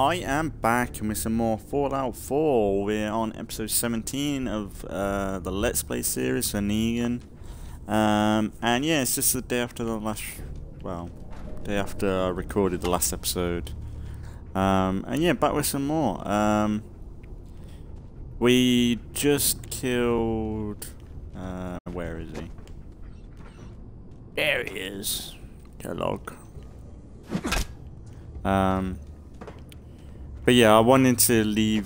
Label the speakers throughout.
Speaker 1: I am back with some more Fallout 4. We're on episode 17 of the Let's Play series for Negan. And yeah, it's just the day after the last, well, day after I recorded the last episode. And yeah, back with some more. We just killed, where is he? There he is. Kellogg. But yeah, I wanted to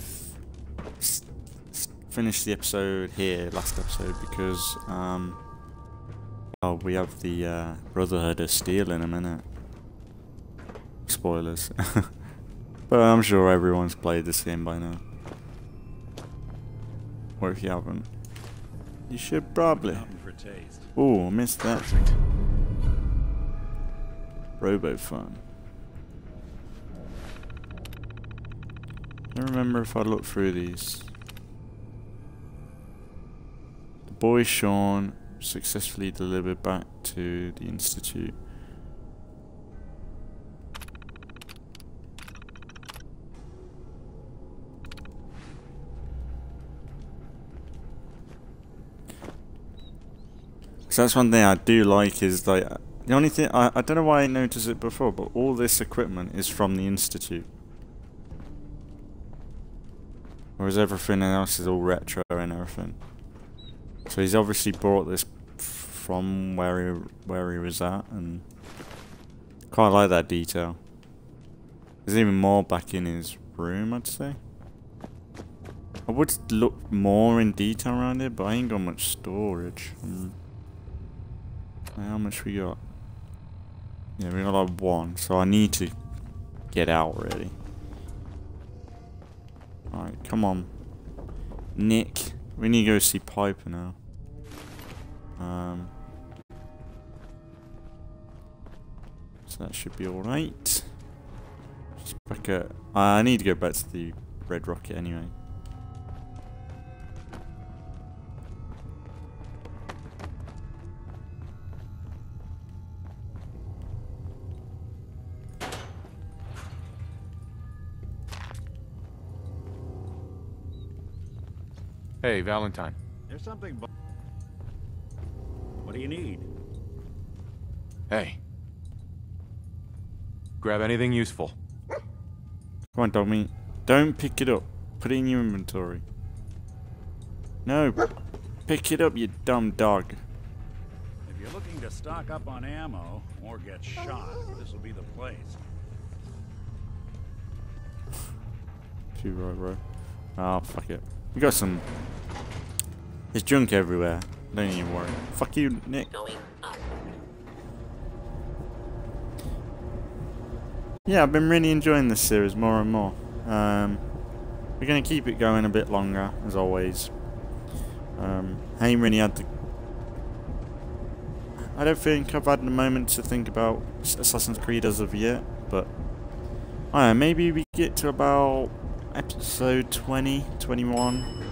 Speaker 1: finish the episode here, last episode, because well, we have the Brotherhood of Steel in a minute. Spoilers. But I'm sure everyone's played this game by now. Or if you haven't, you should probably. Oh, I missed that. Robo Fun. I don't remember if I looked through these. The boy Sean successfully delivered back to the Institute. So that's one thing I do like is like the only thing I don't know why I noticed it before, but all this equipment is from the Institute. Whereas everything else is all retro and everything. So he's obviously brought this from where he was at, and quite like that detail. There's even more back in his room, I'd say. I would look more in detail around it, but I ain't got much storage. How much we got? Yeah, we got like 1, so I need to get out really. Alright, come on. Nick. We need to go see Piper now. So that should be alright. Just back at... I need to go back to the Red Rocket anyway.
Speaker 2: Hey, Valentine.
Speaker 3: There's something. What do you need?
Speaker 2: Hey. Grab anything useful.
Speaker 1: Come on, dog meat. Don't pick it up. Put it in your inventory. No. Pick it up, you dumb dog.
Speaker 3: If you're looking to stock up on ammo or get shot, this will be the place.
Speaker 1: Too right, bro. Oh, fuck it. We got some... There's junk everywhere. Don't even worry. Fuck you, Nick. Yeah, I've been really enjoying this series more and more. We're going to keep it going a bit longer, as always. I ain't really had the... I don't think I've had the moment to think about Assassin's Creed as of yet, but... I don't know, maybe we get to about episode 20, 21.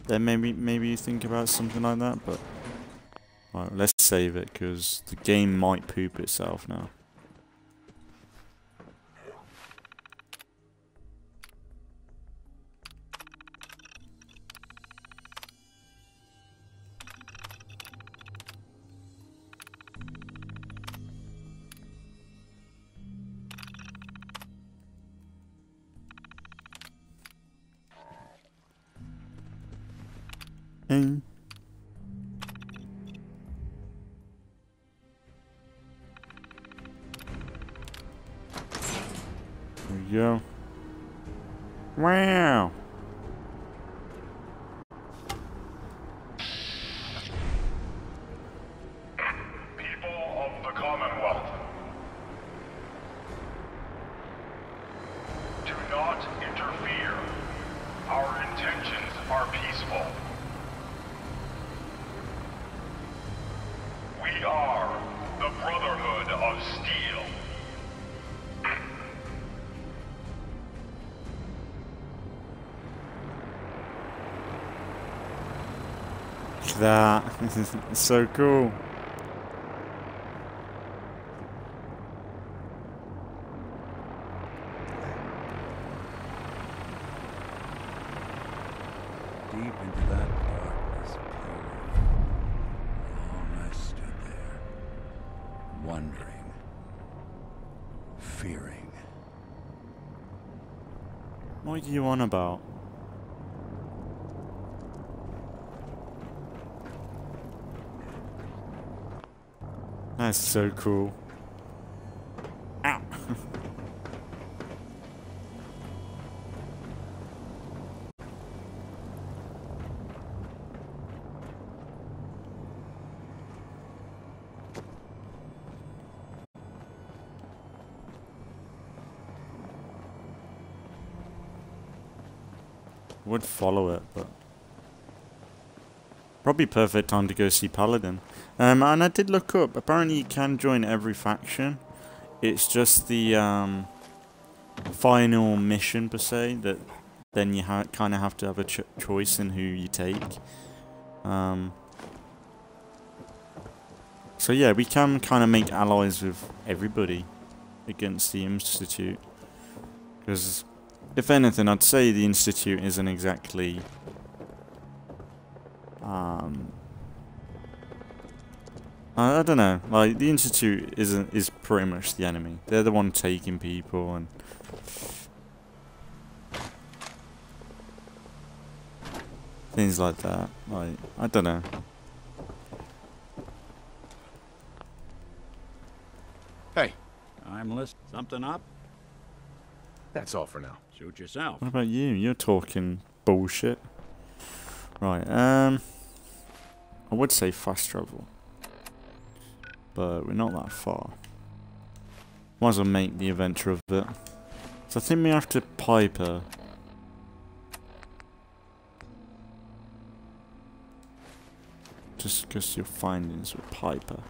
Speaker 1: Then maybe you think about something like that, but... Alright, let's save it, because the game might poop itself now. There we go. Wow.
Speaker 4: People of the Commonwealth, do not interfere. Our intentions are peaceful. We are the Brotherhood of Steel.
Speaker 1: Look at that. It's so cool.
Speaker 3: deep into that darkness peering. Long I stood there, wondering, fearing.
Speaker 1: What are you on about? That's so cool. Ow! Would follow it, but probably perfect time to go see Paladin. And I did look up. Apparently, you can join every faction. It's just the final mission per se that then you kind of have to have a choice in who you take. So yeah, we can kind of make allies with everybody against the Institute. Because if anything, I'd say the Institute isn't exactly I don't know. Like the Institute is pretty much the enemy. They're the one taking people and things like that. Like I don't know.
Speaker 2: Hey,
Speaker 3: I'm listening. Something up?
Speaker 2: that's all for now.
Speaker 3: Suit yourself.
Speaker 1: What about you? You're talking bullshit. Right. I would say fast travel, but we're not that far. Might as well make the adventure of it. So I think we have to Piper. Discuss your findings with Piper.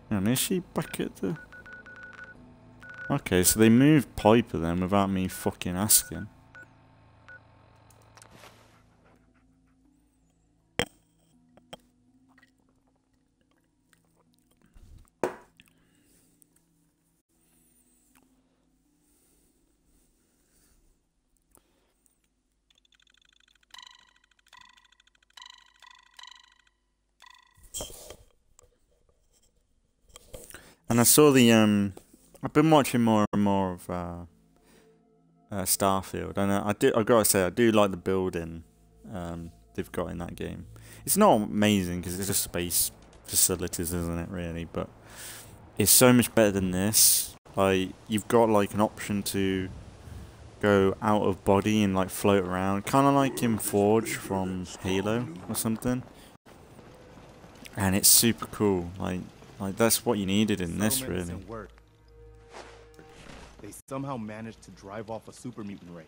Speaker 1: And is she back at the... Okay, so they moved Piper then without me fucking asking. And I saw the I've been watching more and more of Starfield, and I gotta say I do like the building they've got in that game. It's not amazing because it's just space facilities, isn't it? Really, but it's so much better than this. Like you've got like an option to go out of body and like float around, kind of like in Forge from Halo or something. And it's super cool. Like that's what you needed in this, really.
Speaker 5: They somehow managed to drive off a super mutant raid.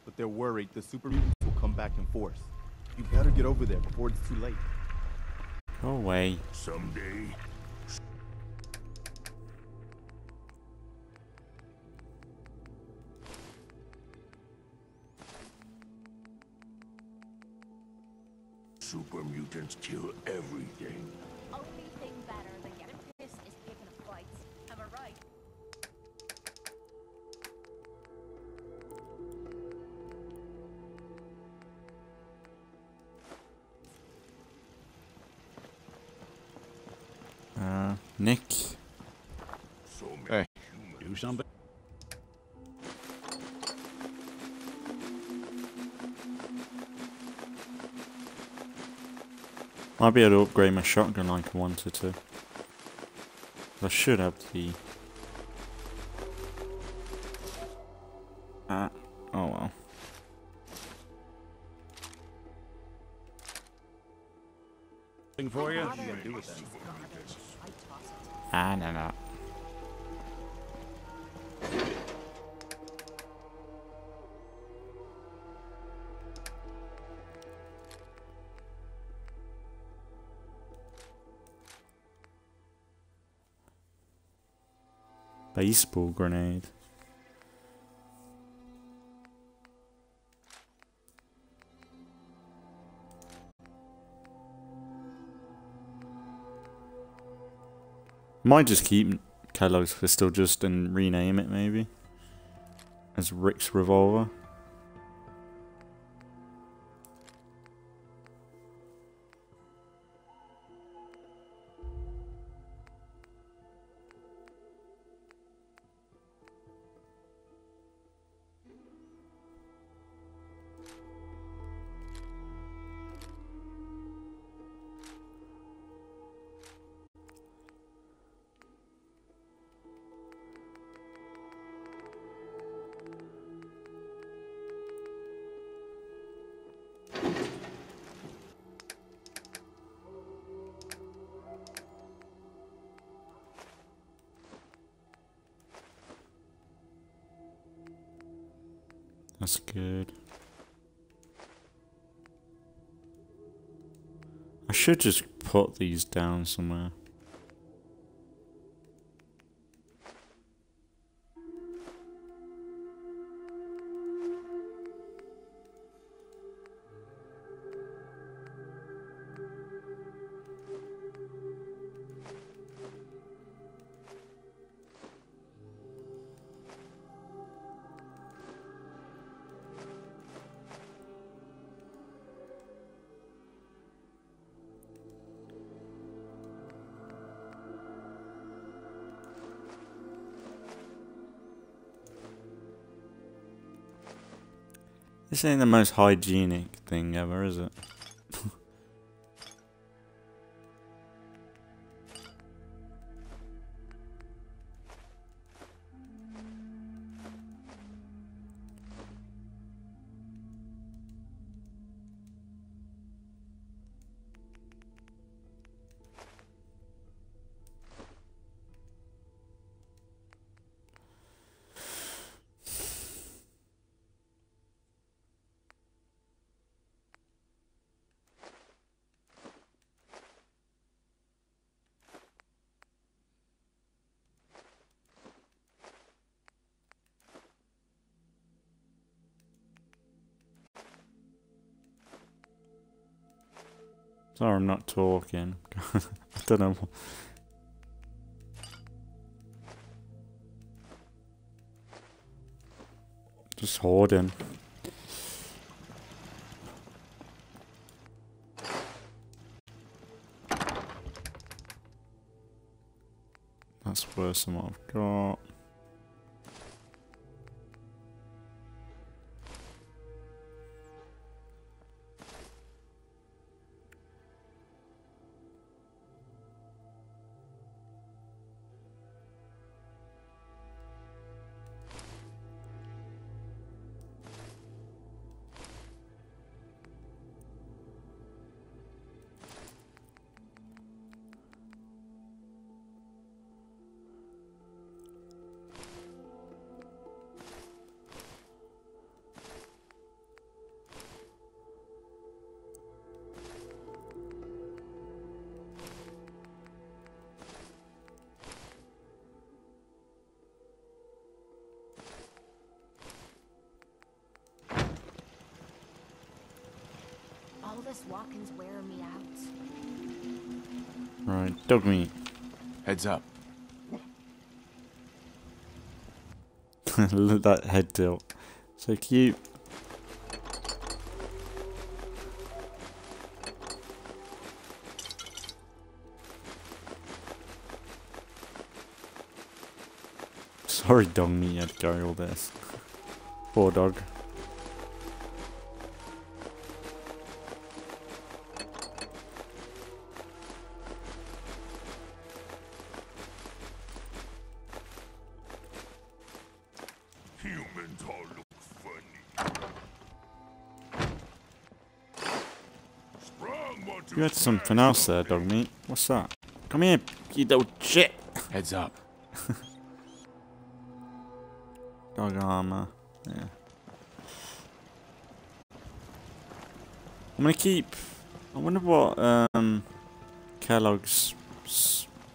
Speaker 5: But they're worried the super mutants will come back in force. You better get over there before it's too late.
Speaker 1: Go away.
Speaker 4: Someday, super mutants kill everything.
Speaker 6: Only thing better than getting pissed is picking a fight. Am I right?
Speaker 1: Nick.
Speaker 4: So many
Speaker 2: Hey.
Speaker 3: Do something.
Speaker 1: Might be able to upgrade my shotgun like I wanted to. I should have the... oh well.
Speaker 3: Thing for you?
Speaker 5: What are you gonna do with that?
Speaker 1: No. Baseball grenade. Might just keep Kellogg's pistol just and rename it maybe as Rick's revolver. That's good. I should just put these down somewhere. This ain't the most hygienic thing ever, is it? Sorry, I'm not talking. I don't know. Just hoarding. That's worse than what I've got.
Speaker 6: All this walking's wearing me out.
Speaker 1: Right, dog meat.
Speaker 2: Heads up.
Speaker 1: Look at that head tilt. So cute. Sorry, dog meat, you had to carry all this. Poor dog.
Speaker 4: Humans all look funny. Sprung want to
Speaker 1: You had something else there, dog meat. What's that? Come here, you little shit.
Speaker 2: Heads up.
Speaker 1: Dog armor. Yeah. I'm gonna keep. I wonder what Kellogg's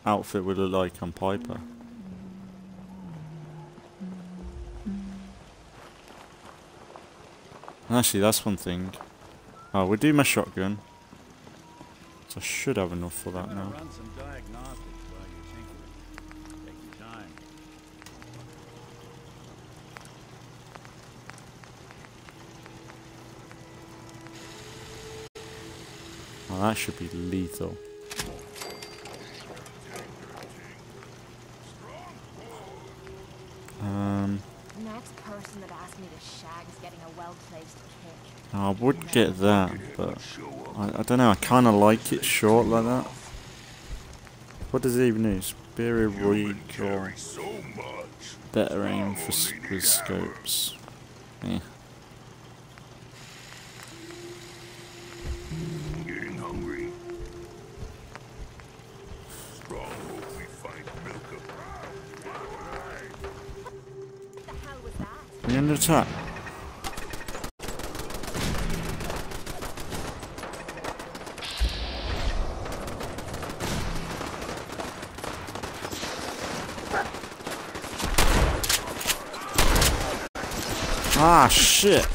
Speaker 1: outfit would look like on Piper. Actually, that's one thing. Oh, we'll do my shotgun. So I should have enough for that now.
Speaker 3: Run some diagnostics while you tinker. Take your time.
Speaker 1: Oh, that should be lethal.
Speaker 6: Next person that asks me to shag is getting a well-placed kick.
Speaker 1: I would get that, but I don't know. I kind of like it short like that. What does it even do? Superior recoil,
Speaker 4: so much.
Speaker 1: better aim for with scopes. Yeah.
Speaker 4: I'm getting hungry. Strong hope we find Milka.
Speaker 6: What the hell was that?
Speaker 1: Are you under attack? Ah, shit.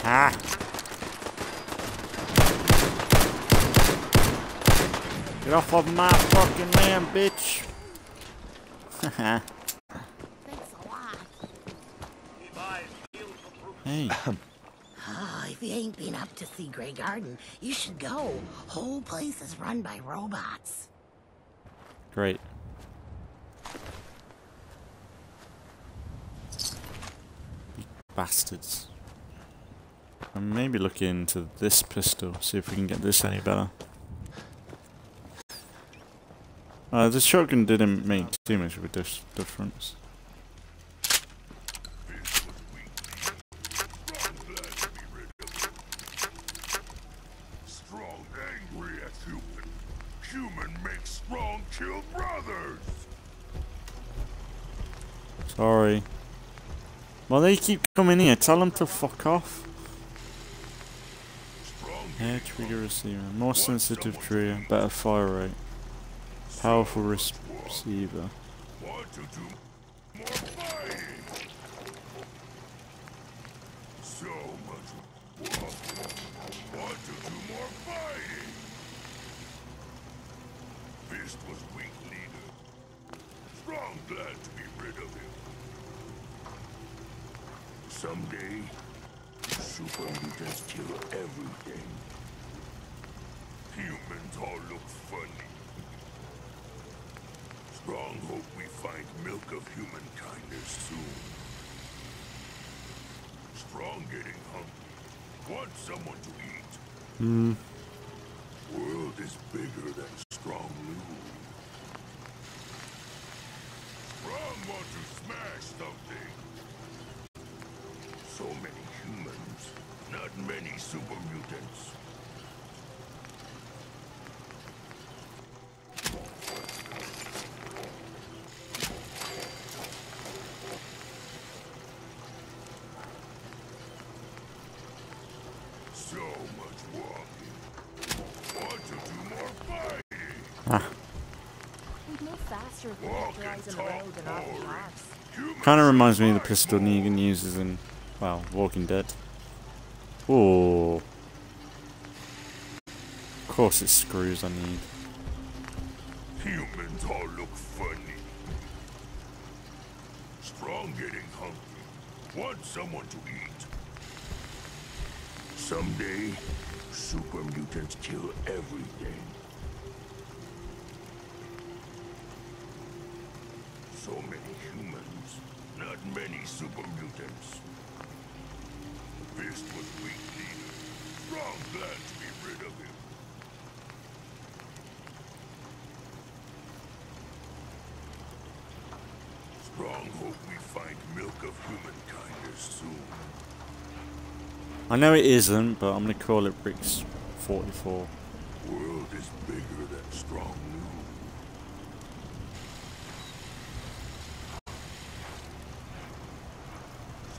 Speaker 1: Ah. Get off of my fucking land, bitch. Haha.
Speaker 6: Thanks a lot.
Speaker 1: Hey.
Speaker 7: Oh, if you ain't been up to see Grey Garden, you should go. Whole place is run by robots.
Speaker 1: Great. You bastards. And maybe look into this pistol, see if we can get this any better. The shotgun didn't make too much of a difference.
Speaker 4: Strong, angry as human. Human makes strong kill brothers.
Speaker 1: Sorry. Well, they keep coming here. Tell them to fuck off. Air trigger receiver. More sensitive trigger. Better fire rate. Powerful receiver.
Speaker 4: Want to do more fighting? So much walking. Want to do more fighting? Fist was weak leader. Strong, glad to be rid of him. Someday, super mutants kill everything. Humans all look funny. Strong hope we find milk of human kindness soon. Strong getting hungry. Want someone to eat. World is bigger than Strong knew. Strong want to smash something. So many humans, not many super mutants. So much walking. Want to do more fighting?
Speaker 6: We'd move faster if we had guys in the road and off the rocks.
Speaker 1: Kind of reminds me of the pistol Negan uses in, well, Walking Dead. Ooh. Of course it's screws I need.
Speaker 4: Humans all look funny. Strong getting hungry. Want someone to eat. Someday, super mutants kill everything. So many humans, not many super mutants. Fist was weak leader. Strong glad to be rid of him. Strong hope we find milk of human kindness soon.
Speaker 1: I know it isn't, but I'm gonna call it Rick's 44.
Speaker 4: World is bigger than Strong knew.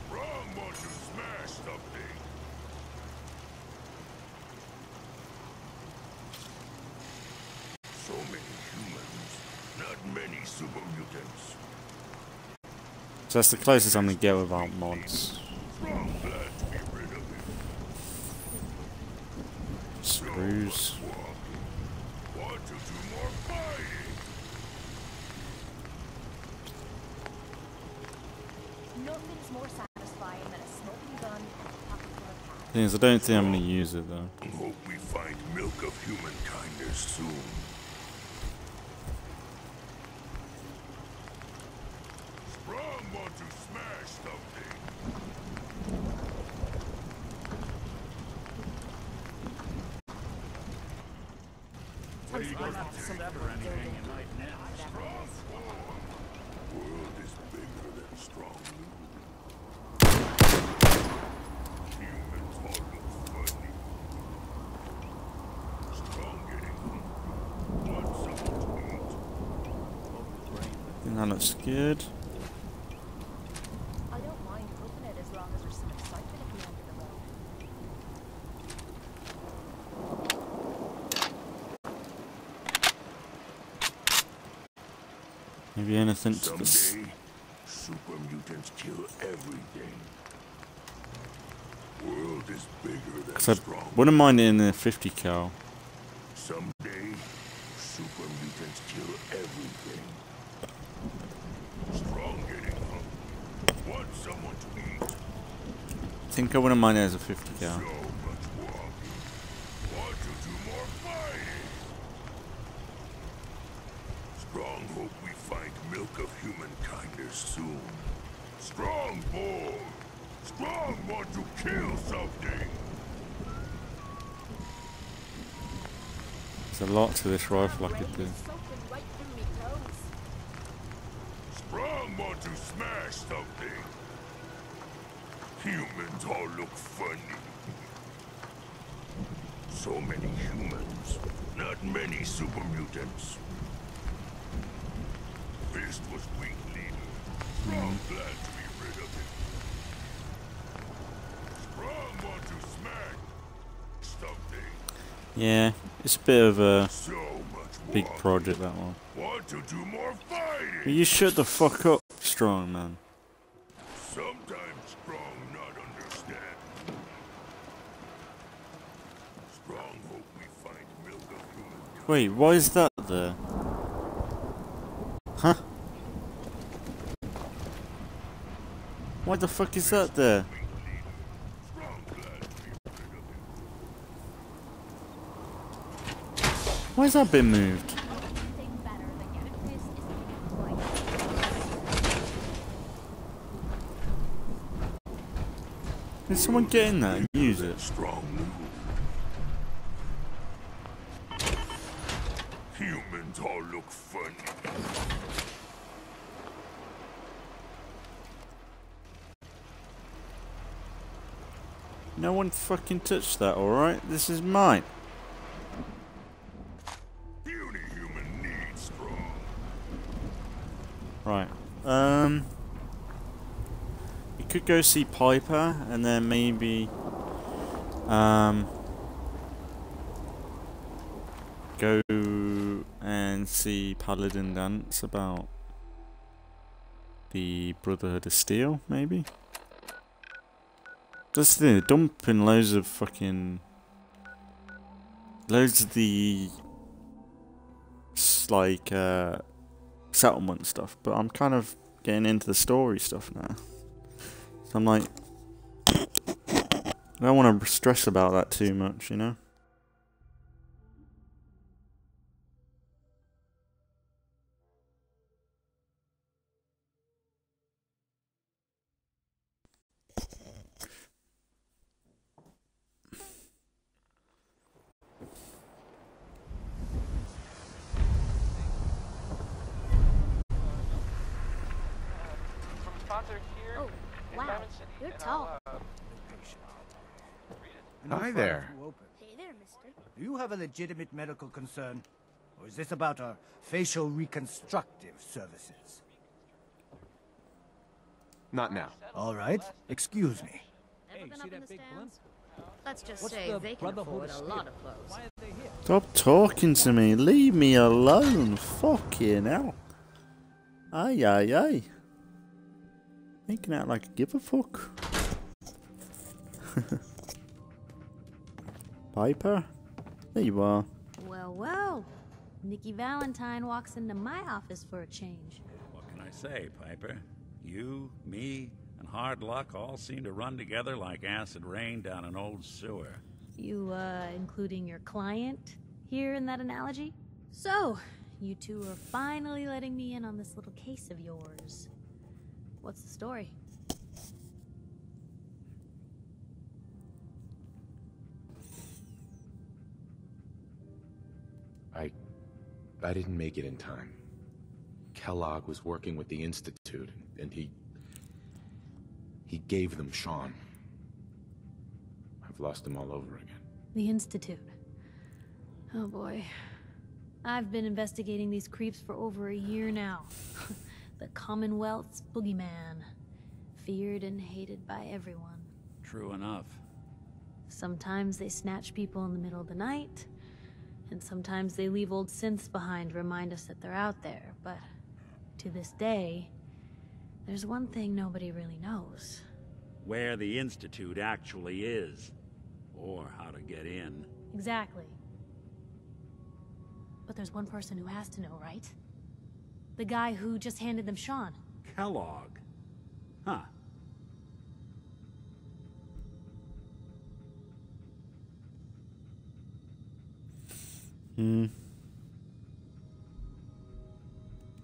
Speaker 4: Strong want to smash something. So many humans, not many super mutants.
Speaker 1: So that's the closest I'm gonna get without mods.
Speaker 4: Strong glad to be rid of him.
Speaker 1: Screws.
Speaker 4: Want to do more fighting?
Speaker 6: Nothing's more satisfying than a smoking gun and a pocket full of cash.
Speaker 1: Thing is, I don't think I'm gonna use it though.
Speaker 4: Hope we find milk of human kindness soon. Strong want to smash something. World is bigger than Strong knew. Humans all look funny.
Speaker 1: That looks good.
Speaker 6: I don't mind hooking it as long as there's some excitement at the end of the road.
Speaker 1: Maybe anything to
Speaker 4: Someday, super mutants kill everything. World is bigger than
Speaker 1: Cause I
Speaker 4: strong.
Speaker 1: wouldn't mind it in a 50 cal.
Speaker 4: Someday, super mutants kill everything. Strong getting hungry. Want someone to eat.
Speaker 1: I think I wouldn't mind it as a 50 cal.
Speaker 4: So much walking. Want to do more fighting. Strong hope we find milk of humankind soon. Strong bold. Strong want to kill something.
Speaker 1: There's a lot to this rifle I could do.
Speaker 6: Soaking right through me clothes.
Speaker 4: Strong want to smash something. Humans all look funny. So many humans, not many super mutants. Fist was weak leader. Strong glad to be rid of him. Strong want to smash something.
Speaker 1: Yeah, it's a bit of a
Speaker 4: So much
Speaker 1: big
Speaker 4: walking.
Speaker 1: project, that one.
Speaker 4: Want to do more
Speaker 1: Will
Speaker 4: fighting.
Speaker 1: you shut the fuck up, Strong man?
Speaker 4: Sometimes strong not understand. Strong hope we find milk of humankind.
Speaker 1: Wait, why is that there? Huh? Why the fuck is that there?
Speaker 4: Strong glad to be rid of him.
Speaker 1: Why has that been moved?
Speaker 6: Anything better than getting pissed is picking a fight.
Speaker 1: Did someone get in there and use it?
Speaker 4: Strong move. Humans all look funny.
Speaker 1: No one fucking touched that, alright? This is mine.
Speaker 4: Puny human needs strong.
Speaker 1: Right. You could go see Piper and then maybe go and see Paladin dance about the Brotherhood of Steel, maybe? That's the thing, they're dumping loads of fucking loads of the like settlement stuff, but I'm kind of getting into the story stuff now. So I'm like, I don't want to stress about that too much, you know?
Speaker 6: Oh, wow. You're tall.
Speaker 2: Hi there.
Speaker 6: Hey there, mister.
Speaker 8: Do you have a legitimate medical concern? Or is this about our facial reconstructive services?
Speaker 2: Not now.
Speaker 8: All right, excuse me.
Speaker 6: Never been up in the stands? Let's just say they can afford a lot of clothes.
Speaker 1: Stop talking to me, leave me alone, fucking hell. Aye, aye, aye. Making out like I give a fuck. Piper? There you are.
Speaker 9: Well, well. Nikki Valentine walks into my office for a change.
Speaker 3: What can I say, Piper? You, me, and hard luck all seem to run together like acid rain down an old sewer.
Speaker 9: You, including your client here in that analogy? So, you two are finally letting me in on this little case of yours. What's the story?
Speaker 2: I didn't make it in time. Kellogg was working with the Institute, and he gave them Sean. I've lost him all over again.
Speaker 9: The Institute. Oh boy. I've been investigating these creeps for over a year now. The Commonwealth's boogeyman. Feared and hated by everyone.
Speaker 3: True enough.
Speaker 9: Sometimes they snatch people in the middle of the night, and sometimes they leave old synths behind to remind us that they're out there, but to this day, there's one thing nobody really knows.
Speaker 3: Where the Institute actually is. Or how to get in.
Speaker 9: Exactly. But there's one person who has to know, right? The guy who just handed them Sean.
Speaker 3: Kellogg. Huh.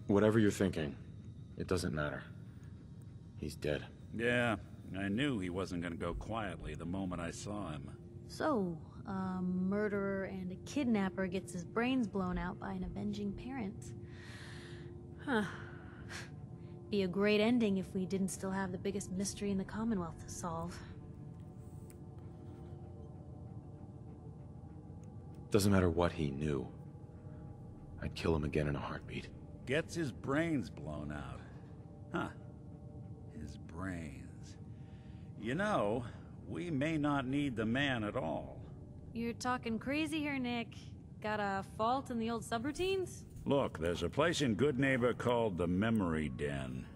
Speaker 2: Whatever you're thinking, it doesn't matter. He's dead.
Speaker 3: Yeah, I knew he wasn't gonna go quietly the moment I saw him.
Speaker 9: So, a murderer and a kidnapper gets his brains blown out by an avenging parent. Huh. Be a great ending if we didn't still have the biggest mystery in the Commonwealth to solve.
Speaker 2: Doesn't matter what he knew. I'd kill him again in a heartbeat.
Speaker 3: Gets his brains blown out. Huh. His brains. You know, we may not need the man at all.
Speaker 9: You're talking crazy here, Nick. Got a fault in the old subroutines?
Speaker 3: Look, there's a place in Good Neighbor called the Memory Den.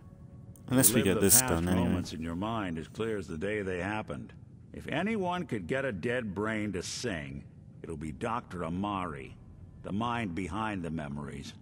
Speaker 1: Unless we get this
Speaker 3: done,
Speaker 1: done anyway.
Speaker 3: Moments in your mind as clear as the day they happened. If anyone could get a dead brain to sing, it'll be Dr. Amari, the mind behind the memories.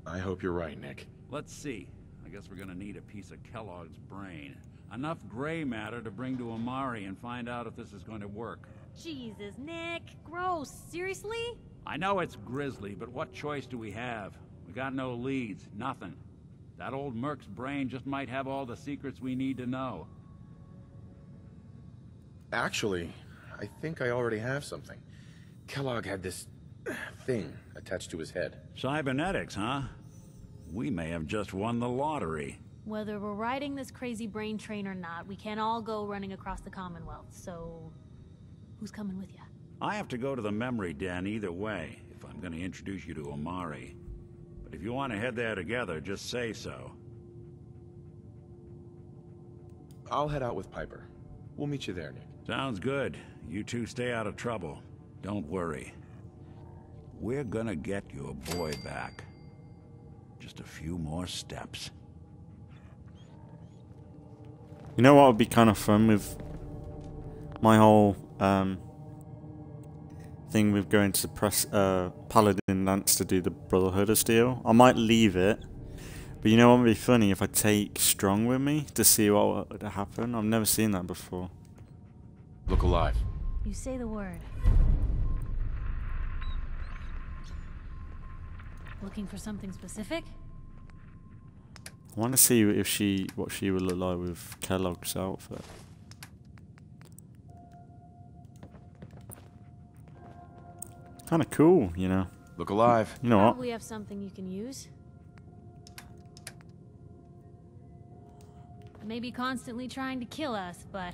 Speaker 2: I hope you're right, Nick.
Speaker 3: Let's see. I guess we're gonna need a piece of Kellogg's brain. Enough gray matter to bring to Amari and find out if this is going to work.
Speaker 9: Jesus, Nick. Gross. Seriously?
Speaker 3: I know it's grisly, but what choice do we have? We got no leads, nothing. That old Merc's brain just might have all the secrets we need to know.
Speaker 2: Actually, I think I already have something. Kellogg had this thing attached to his head.
Speaker 3: Cybernetics, huh? We may have just won the lottery.
Speaker 9: Whether we're riding this crazy brain train or not, we can't all go running across the Commonwealth, so... who's coming with you?
Speaker 3: I have to go to the Memory Den either way, if I'm going to introduce you to Amari. But if you want to head there together, just say so.
Speaker 2: I'll head out with Piper. We'll meet you there, Nick.
Speaker 3: Sounds good. You two stay out of trouble. Don't worry. We're gonna get your boy back. Just a few more steps.
Speaker 1: You know what would be kind of fun with my whole thing with going to press Paladin Lance to do the Brotherhood deal? I might leave it, but you know what would be funny if I take Strong with me to see what would happen. I've never seen that before.
Speaker 2: Look alive.
Speaker 9: You say the word. Looking for something specific?
Speaker 1: I want to see if what she would look like with Kellogg's outfit. Kind of cool, you know.
Speaker 2: Look alive.
Speaker 1: You know what?
Speaker 9: Probably have something you can use. Maybe constantly trying to kill us, but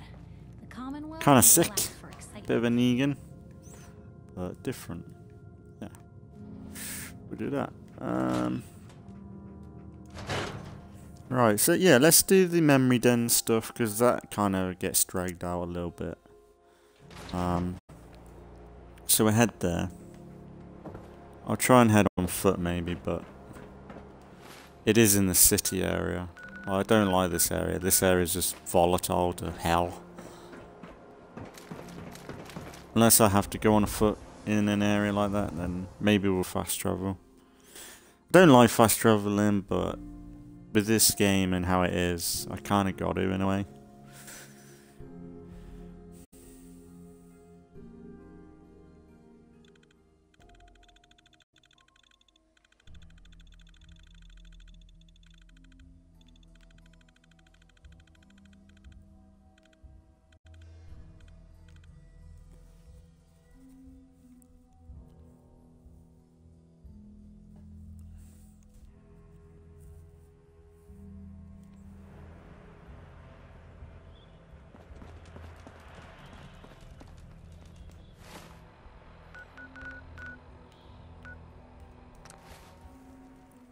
Speaker 9: the Commonwealth
Speaker 1: Kind of
Speaker 9: is
Speaker 1: sick.
Speaker 9: allowed for excitement.
Speaker 1: Bit of a Negan, but different. Yeah, we'll do that. Right, so yeah, let's do the Memory Den stuff because that kind of gets dragged out a little bit. So we head there. I'll try and head on foot maybe, but it is in the city area. Well, I don't like this area. This area is just volatile to hell. Unless I have to go on foot in an area like that, then maybe we'll fast travel. I don't like fast traveling, but with this game and how it is, I kind of got to in a way.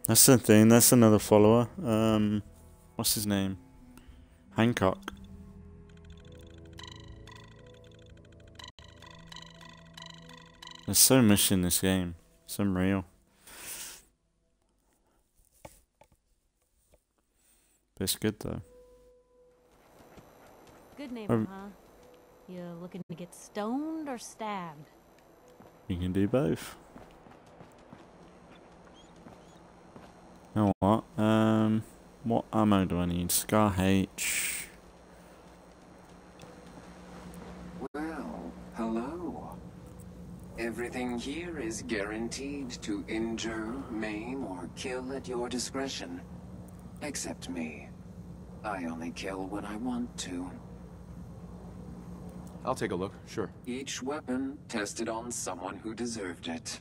Speaker 1: That's the thing, that's another follower. What's his name? Hancock. There's so much in this game. It's unreal. But it's good though.
Speaker 9: Good neighbor, huh? You looking to get stoned or stabbed?
Speaker 1: You can do both. You know what? What ammo do I need? Scar H.
Speaker 10: Well, hello. Everything here is guaranteed to injure, maim, or kill at your discretion. Except me. I only kill what I want to.
Speaker 2: I'll take a look, sure.
Speaker 10: Each weapon tested on someone who deserved it.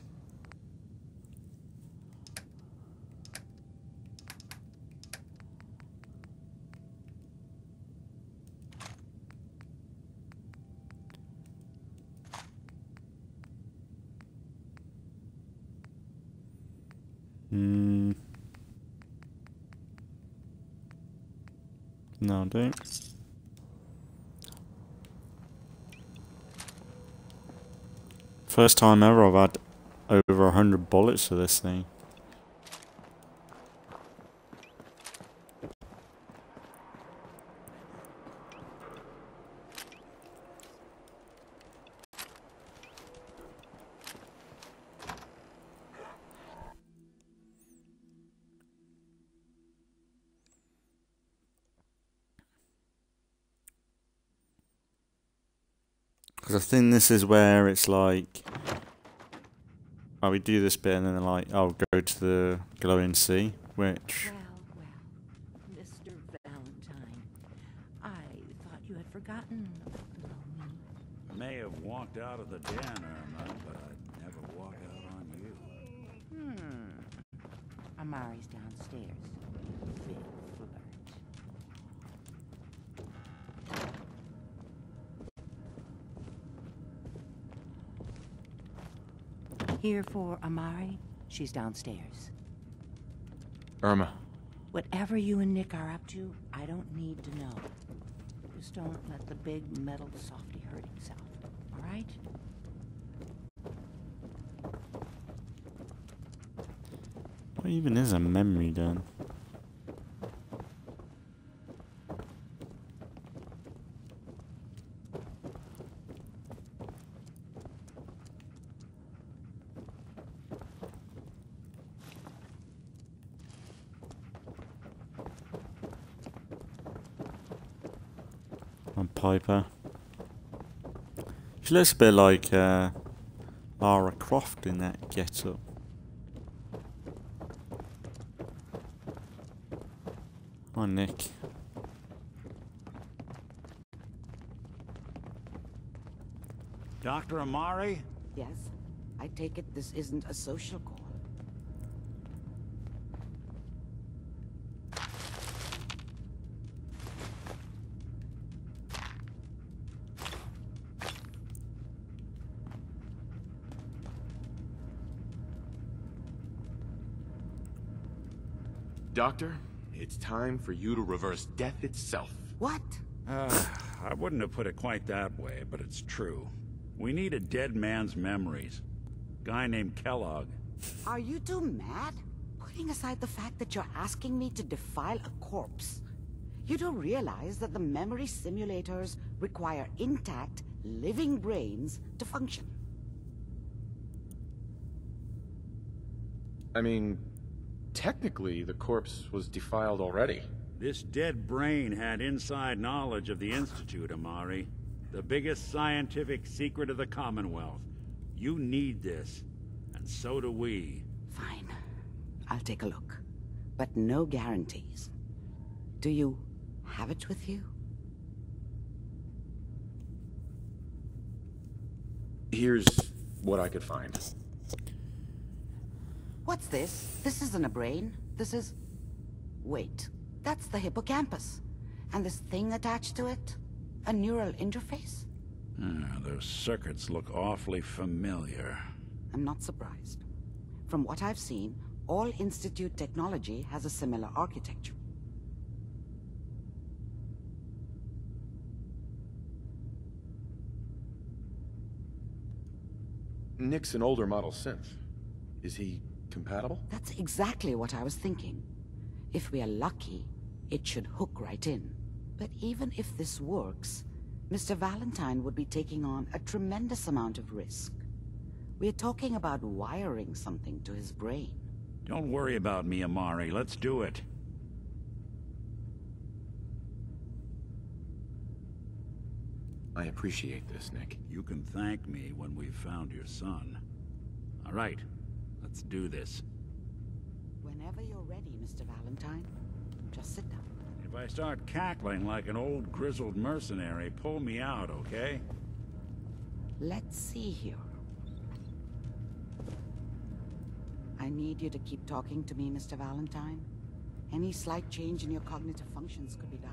Speaker 1: No, don't. First time ever I've had over 100 bullets for this thing. Because I think this is where it's like, oh, we do this bit and then they're like, oh, go to the glowing sea, which...
Speaker 11: Well, Mr. Valentine, I thought you had forgotten about me.
Speaker 3: I may have walked out of the den, Irma, but I'd never walk out on you.
Speaker 11: Amari's downstairs. Big flirt. Here for Amari. She's downstairs.
Speaker 2: Irma.
Speaker 11: Whatever you and Nick are up to, I don't need to know. Just don't let the big metal softy hurt himself, all right?
Speaker 1: What even is a memory den? Piper. She looks a bit like Lara Croft in that get-up. Hi, Nick.
Speaker 3: Dr. Amari?
Speaker 11: Yes? I take it this isn't a social call.
Speaker 2: Doctor, it's time for you to reverse death itself.
Speaker 11: What?
Speaker 3: I wouldn't have put it quite that way, but it's true. We need a dead man's memories. Guy named Kellogg.
Speaker 11: Are you two mad? Putting aside the fact that you're asking me to defile a corpse, you don't realize that the memory simulators require intact, living brains to function.
Speaker 2: I mean, technically, the corpse was defiled already.
Speaker 3: This dead brain had inside knowledge of the Institute, Amari. The biggest scientific secret of the Commonwealth. You need this, and so do we.
Speaker 11: Fine. I'll take a look. But no guarantees. Do you have it with you?
Speaker 2: Here's what I could find.
Speaker 11: What's this? This isn't a brain. This is... Wait. That's the hippocampus. And this thing attached to it? A neural interface?
Speaker 3: Those circuits look awfully familiar.
Speaker 11: I'm not surprised. From what I've seen, All Institute technology has a similar architecture.
Speaker 2: Nick's an older model synth. Is he compatible?
Speaker 11: That's exactly what I was thinking. If we are lucky, it should hook right in. But even if this works, Mr. Valentine would be taking on a tremendous amount of risk. We're talking about wiring something to his brain.
Speaker 3: Don't worry about me, Amari. Let's do it.
Speaker 2: I appreciate this, Nick.
Speaker 3: You can thank me when we've found your son. All right, let's do this.
Speaker 11: Whenever you're ready, Mr. Valentine, just sit down.
Speaker 3: If I start cackling like an old grizzled mercenary, pull me out, okay?
Speaker 11: Let's see here. I need you to keep talking to me, Mr. Valentine. Any slight change in your cognitive functions could be dire.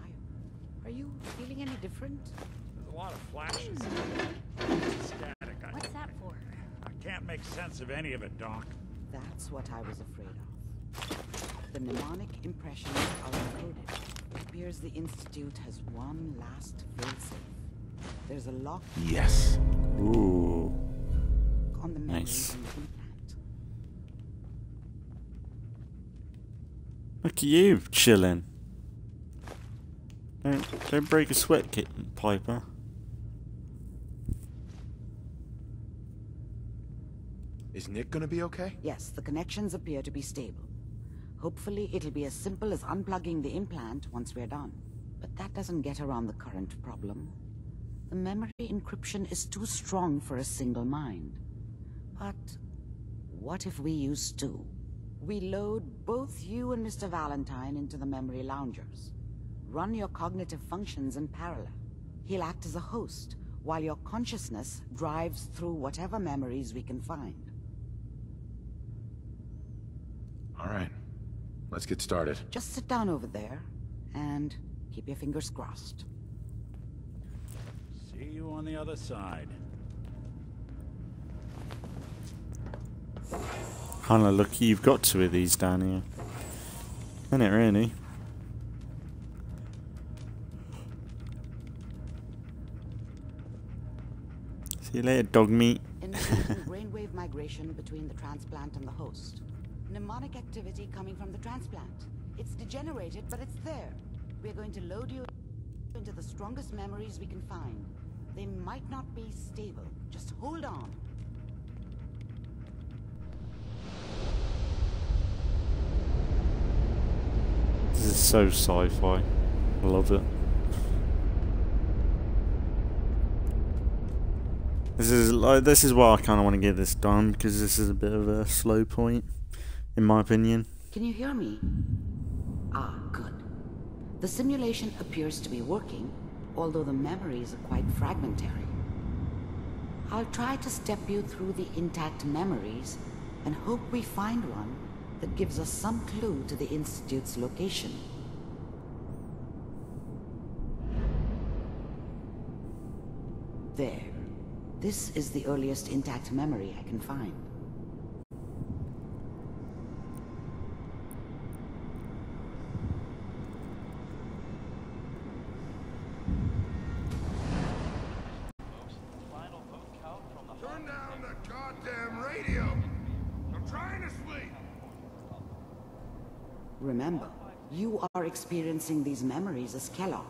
Speaker 11: Are you feeling any different?
Speaker 3: There's a lot of flashes. Static.
Speaker 9: What's that for?
Speaker 3: I can't make sense of any of it, Doc.
Speaker 11: That's what I was afraid of. The mnemonic impressions are encoded. It appears the Institute has one last failsafe. There's a lock.
Speaker 2: Yes.
Speaker 1: Ooh.
Speaker 11: On the memory
Speaker 1: Nice.
Speaker 11: and implant.
Speaker 1: Look at you, chilling. Don't break a sweat, Piper.
Speaker 2: Is Nick gonna be okay?
Speaker 11: Yes, the connections appear to be stable. Hopefully it'll be as simple as unplugging the implant once we're done. But that doesn't get around the current problem. The memory encryption is too strong for a single mind. But what if we use two? We load both you and Mr. Valentine into the memory loungers. Run your cognitive functions in parallel. He'll act as a host, while your consciousness drives through whatever memories we can find.
Speaker 2: All right. Let's get started.
Speaker 11: Just sit down over there, and keep your fingers crossed.
Speaker 3: See you on the other side.
Speaker 1: Kinda lucky you've got two of these down here. Isn't it, really? See you later, dog meat.
Speaker 11: Initiating brainwave migration between the transplant and the host. Mnemonic activity coming from the transplant. It's degenerated, but it's there. We're going to load you into the strongest memories we can find. They might not be stable. Just hold on.
Speaker 1: This is so sci-fi. I love it. This is why I kind of want to get this done, because this is a bit of a slow point, in my opinion.
Speaker 11: Can you hear me? Ah, good. The simulation appears to be working, although the memories are quite fragmentary. I'll try to step you through the intact memories and hope we find one that gives us some clue to the Institute's location. There. This is the earliest intact memory I can find.
Speaker 4: Turn down the goddamn radio! I'm trying to sleep!
Speaker 11: Remember, you are experiencing these memories as Kellogg.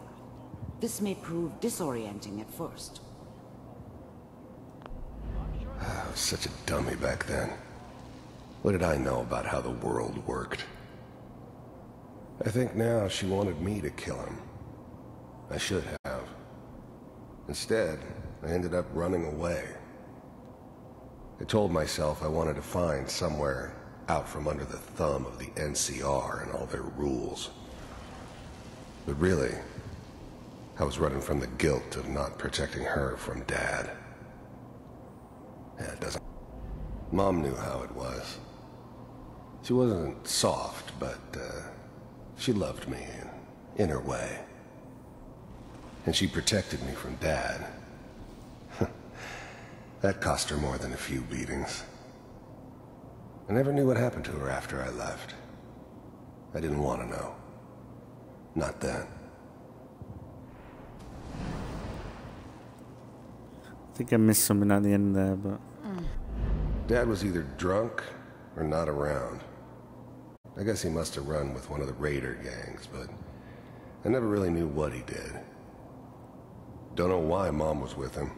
Speaker 11: This may prove disorienting at first.
Speaker 4: I was such a dummy back then. What did I know about how the world worked? I think now she wanted me to kill him. I should have. Instead, I ended up running away. I told myself I wanted to find somewhere out from under the thumb of the NCR and all their rules. But really, I was running from the guilt of not protecting her from Dad. Yeah, it doesn't... Mom knew how it was. She wasn't soft, but she loved me in her way. And she protected me from Dad. That cost her more than a few beatings. I never knew what happened to her after I left. I didn't want to know. Not then.
Speaker 1: I think I missed something at the end there, but...
Speaker 4: Dad was either drunk or not around. I guess he must have run with one of the raider gangs, but I never really knew what he did. Don't know why Mom was with him.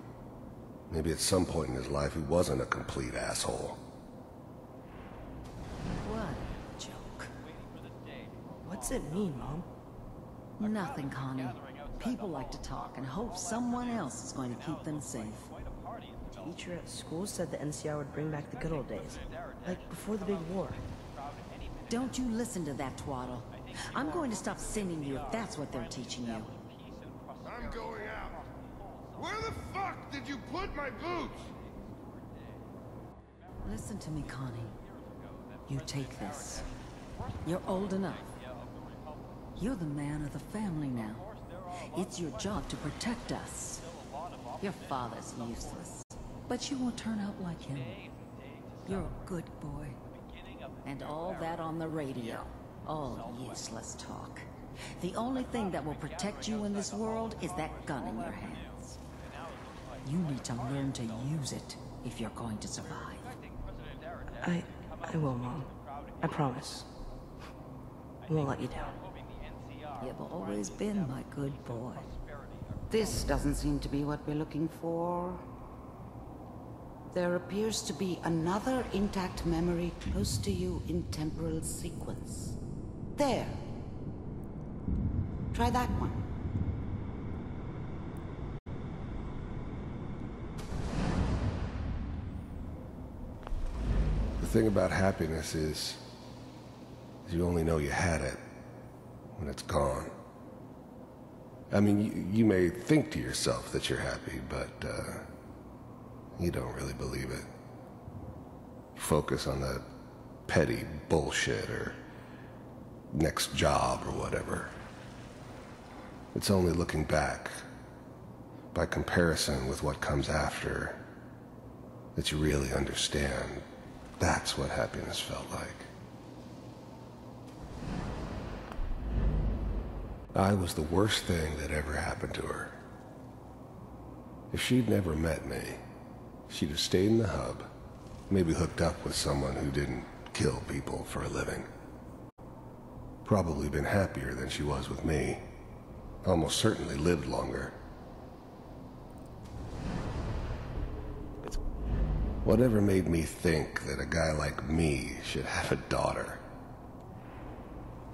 Speaker 4: Maybe at some point in his life he wasn't a complete asshole.
Speaker 12: What a joke. What's it mean, Mom? Nothing, Connie. People like to talk and hope someone else is going to keep them safe.
Speaker 13: Teacher at school said the NCR would bring back the good old days. Like before the big war.
Speaker 12: Don't you listen to that twaddle. I'm going to stop sending you if that's what they're teaching you.
Speaker 14: I'm going out. Where the fuck did you put my boots?
Speaker 12: Listen to me, Connie. You take this. You're old enough. You're the man of the family now. It's your job to protect us. Your father's useless, but you won't turn out like him. You're a good boy. And all that on the radio. All useless talk. The only thing that will protect you in this world is that gun in your hands. You need to learn to use it if you're going to survive.
Speaker 13: I will, Mom. I promise. I won't let you down.
Speaker 12: You've always been my good boy.
Speaker 11: This doesn't seem to be what we're looking for. There appears to be another intact memory close to you in temporal sequence. There. Try that one.
Speaker 4: The thing about happiness is you only know you had it when it's gone. I mean, you may think to yourself that you're happy, but you don't really believe it. Focus on the petty bullshit or next job or whatever. It's only looking back, by comparison with what comes after, that you really understand that's what happiness felt like. I was the worst thing that ever happened to her. If she'd never met me, she'd have stayed in the hub, maybe hooked up with someone who didn't kill people for a living. Probably been happier than she was with me. Almost certainly lived longer. Whatever made me think that a guy like me should have a daughter?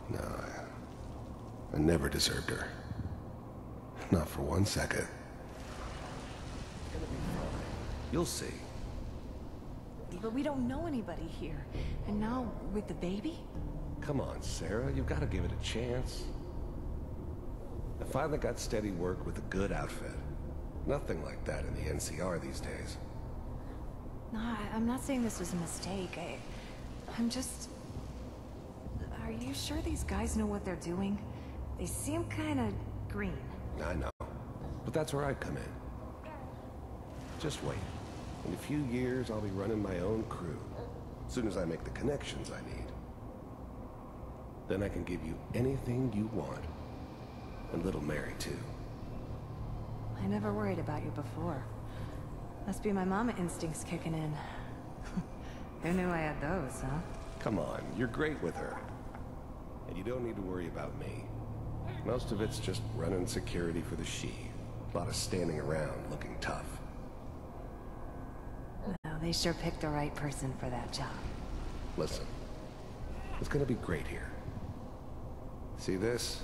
Speaker 4: No, I never deserved her. Not for 1 second. You'll see.
Speaker 15: But we don't know anybody here. And now, with the baby?
Speaker 4: Come on, Sarah, you've got to give it a chance. I finally got steady work with a good outfit. Nothing like that in the NCR these days.
Speaker 15: No, I'm not saying this was a mistake. I'm just... Are you sure these guys know what they're doing? They seem kinda green.
Speaker 4: I know. But that's where I come in. Just wait. In a few years, I'll be running my own crew. As soon as I make the connections I need. Then I can give you anything you want. And little Mary, too.
Speaker 15: I never worried about you before. Must be my mama instincts kicking in. Who knew I had those, huh?
Speaker 4: Come on, you're great with her. And you don't need to worry about me. Most of it's just running security for the she. A lot of standing around looking tough.
Speaker 15: No, they sure picked the right person for that job.
Speaker 4: Listen, it's gonna be great here. See this?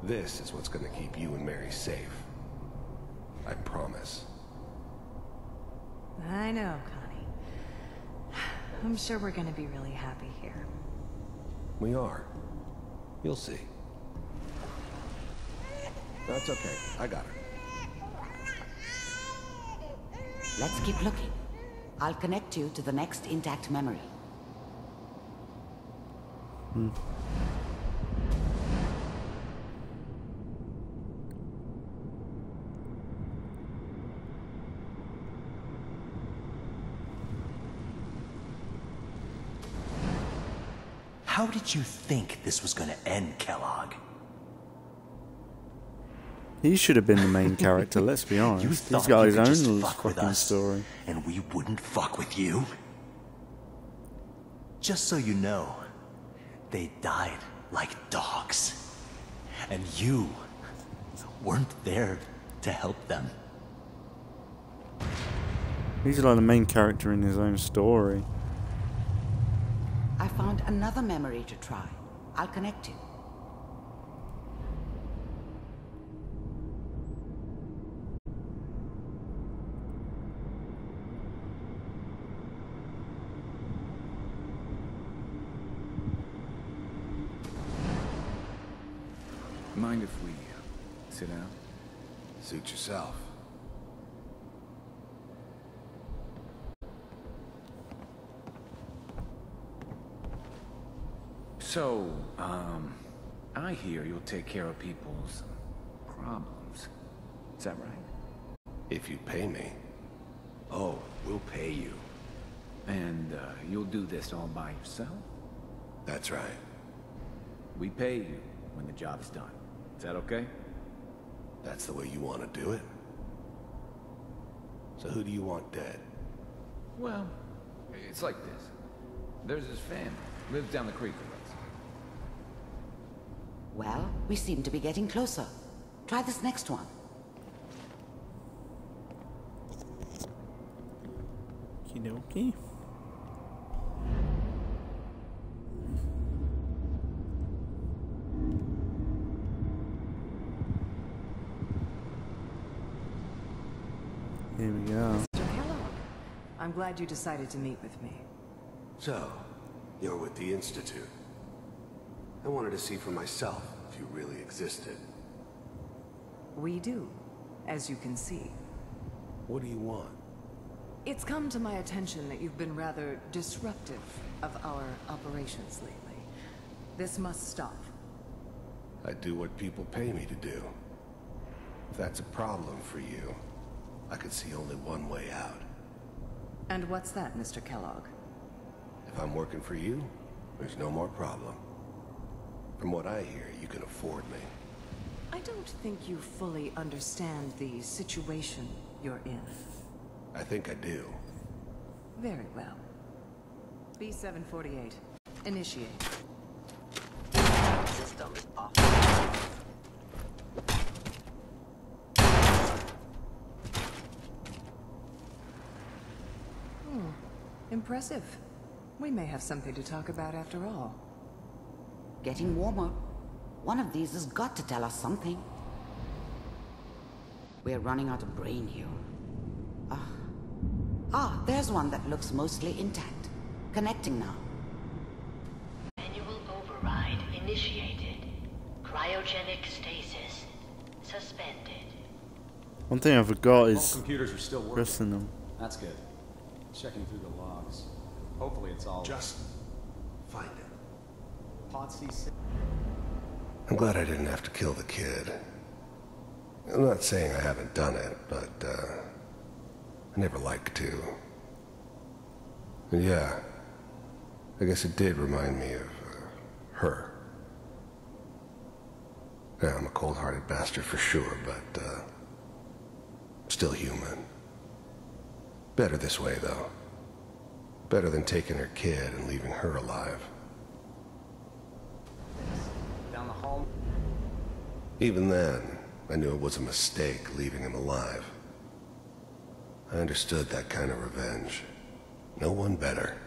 Speaker 4: This is what's gonna keep you and Mary safe. I promise.
Speaker 15: I know, Connie. I'm sure we're gonna be really happy here.
Speaker 4: We are. You'll see. That's okay. I got her.
Speaker 11: Let's keep looking. I'll connect you to the next intact memory.
Speaker 16: How did you think this was gonna end, Kellogg?
Speaker 1: He should have been the main character, let's be honest. He's got his own fucking story.
Speaker 16: And we wouldn't fuck with you? Just so you know, they died like dogs. And you weren't there to help them.
Speaker 1: He's like the main character in his own story.
Speaker 11: I found another memory to try. I'll connect you.
Speaker 2: Mind if we sit down?
Speaker 4: Suit yourself.
Speaker 2: So, I hear you'll take care of people's problems. Is that right?
Speaker 4: If you pay me.
Speaker 2: Oh, we'll pay you. And, you'll do this all by yourself?
Speaker 4: That's right.
Speaker 2: We pay you when the job's done. Is that okay?
Speaker 4: That's the way you want to do it? So who do you want dead?
Speaker 2: Well, it's like this. There's this family. Lives down the creek with us.
Speaker 11: Well, we seem to be getting closer. Try this next one.
Speaker 1: Okie dokie. Here we go.
Speaker 12: Mr. Kellogg, I'm glad you decided to meet with me.
Speaker 4: So, you're with the Institute. I wanted to see for myself if you really existed.
Speaker 12: We do, as you can see.
Speaker 4: What do you want?
Speaker 12: It's come to my attention that you've been rather disruptive of our operations lately. This must stop.
Speaker 4: I do what people pay me to do. If that's a problem for you, I could see only one way out.
Speaker 12: And what's that, Mr. Kellogg?
Speaker 4: If I'm working for you, there's no more problem. From what I hear, you can afford me.
Speaker 12: I don't think you fully understand the situation you're in.
Speaker 4: I think I do.
Speaker 12: Very well. B-748. Initiate.
Speaker 7: System off.
Speaker 12: Impressive. We may have something to talk about after all.
Speaker 11: Getting warmer. One of these has got to tell us something. We're running out of brain here. There's one that looks mostly intact. Connecting now.
Speaker 7: Manual override initiated. Cryogenic stasis suspended.
Speaker 1: One thing I forgot is
Speaker 17: computers are still working.
Speaker 1: pressing them.
Speaker 17: That's good. Checking through the logs. Hopefully it's all...
Speaker 4: Just find it.
Speaker 17: Pod C6.
Speaker 4: I'm glad I didn't have to kill the kid. I'm not saying I haven't done it, but, I never like to. And yeah, I guess it did remind me of, her. Yeah, I'm a cold-hearted bastard for sure, but, still human. Better this way, though. Better than taking her kid and leaving her alive.
Speaker 17: Down the hall.
Speaker 4: Even then, I knew it was a mistake leaving him alive. I understood that kind of revenge. No one better.